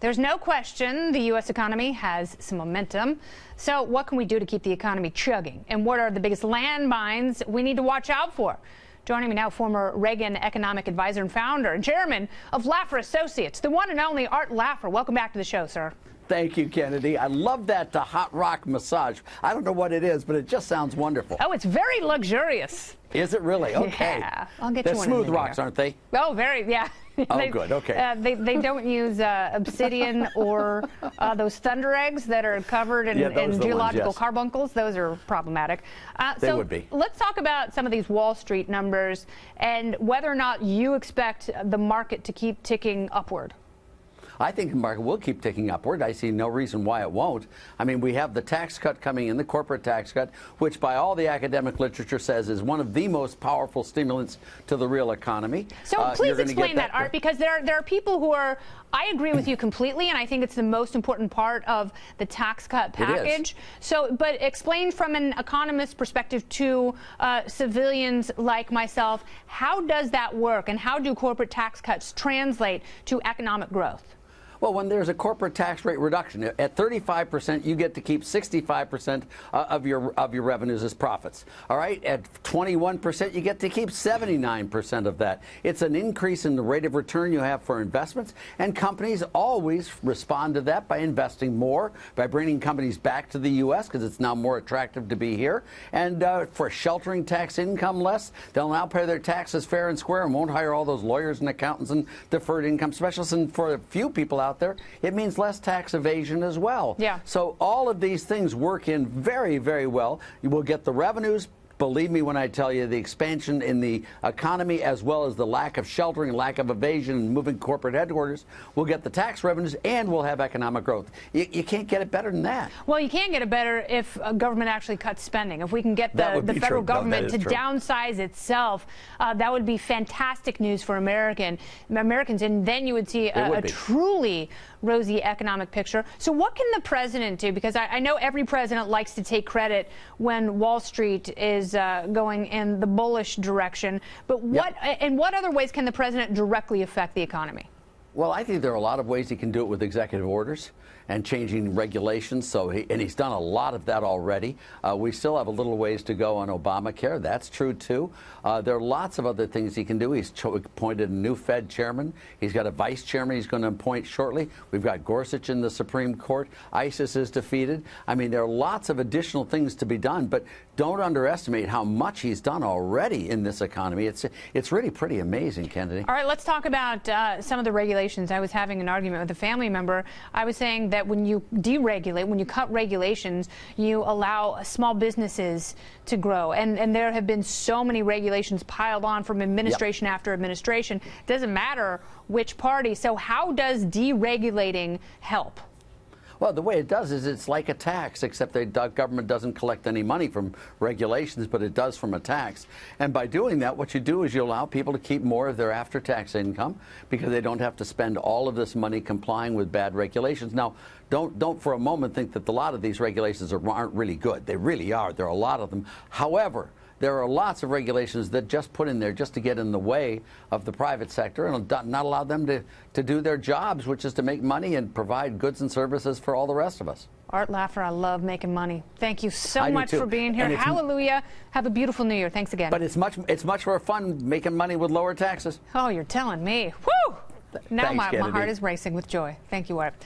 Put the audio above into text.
There's no question the U.S. economy has some momentum. So what can we do to keep the economy chugging? And what are the biggest landmines we need to watch out for? Joining me now, former Reagan economic advisor and founder and chairman of Laffer Associates, the one and only Art Laffer. Welcome back to the show, sir. Thank you, Kennedy. I love that hot rock massage. I don't know what it is, but it just sounds wonderful. Oh, it's very luxurious. Is it really? Okay. Yeah, I'll get They're you one. Smooth rocks, aren't they? Oh, very, yeah. Oh, good. Okay. They don't use obsidian or those thunder eggs that are covered in, geological carbuncles. Those are problematic. They would be. Let's talk about some of these Wall Street numbers and whether or not you expect the market to keep ticking upward. I think the market will keep ticking upward. I see no reason why it won't. I mean, we have the tax cut coming in, the corporate tax cut, which by all the academic literature says is one of the most powerful stimulants to the real economy. So please explain that, Art, because there are people who are, I agree with you completely, and I think it's the most important part of the tax cut package. So, but explain from an economist's perspective to civilians like myself, how does that work, and how do corporate tax cuts translate to economic growth? Well, when there's a corporate tax rate reduction, at 35%, you get to keep 65% of your revenues as profits. All right? At 21%, you get to keep 79% of that. It's an increase in the rate of return you have for investments, and companies always respond to that by investing more, by bringing companies back to the U.S. because it's now more attractive to be here, and for sheltering tax income less, they'll now pay their taxes fair and square and won't hire all those lawyers and accountants and deferred income specialists. And for a few people out there, it means less tax evasion as well. Yeah. So all of these things work in very, very well. You will get the revenues. Believe me when I tell you, the expansion in the economy, as well as the lack of sheltering, lack of evasion, and moving corporate headquarters, will get the tax revenues, and we'll have economic growth. You can't get it better than that. Well, you can get it better if government actually cuts spending. If we can get the federal government to downsize itself, that would be fantastic news for Americans, and then you would see a truly rosy economic picture. So what can the president do? Because I know every president likes to take credit when Wall Street is going in the bullish direction. But in what other ways can the president directly affect the economy? Well, I think there are a lot of ways he can do it with executive orders and changing regulations. And he's done a lot of that already. We still have a little ways to go on Obamacare. That's true, too. There are lots of other things he can do. He's appointed a new Fed chairman. He's got a vice chairman he's going to appoint shortly. We've got Gorsuch in the Supreme Court. ISIS is defeated. I mean, there are lots of additional things to be done, but don't underestimate how much he's done already in this economy. It's really pretty amazing, Kennedy. All right, let's talk about some of the regulations. I was having an argument with a family member. I was saying that when you deregulate, when you cut regulations, you allow small businesses to grow. And there have been so many regulations piled on from administration after administration. It doesn't matter which party. So how does deregulating help? Well, the way it does is it's like a tax, except the government doesn't collect any money from regulations, but it does from a tax. And by doing that, what you do is you allow people to keep more of their after-tax income because they don't have to spend all of this money complying with bad regulations. Now, don't for a moment think that a lot of these regulations aren't really good. They really are. There are a lot of them. However, there are lots of regulations that just put in there just to get in the way of the private sector and not allow them to do their jobs, which is to make money and provide goods and services for all the rest of us. Art Laffer, I love making money. Thank you so much for being here. Hallelujah. Have a beautiful New Year. Thanks again. But it's much more fun making money with lower taxes. Oh, you're telling me. Woo! Now my heart is racing with joy. Thank you, Art.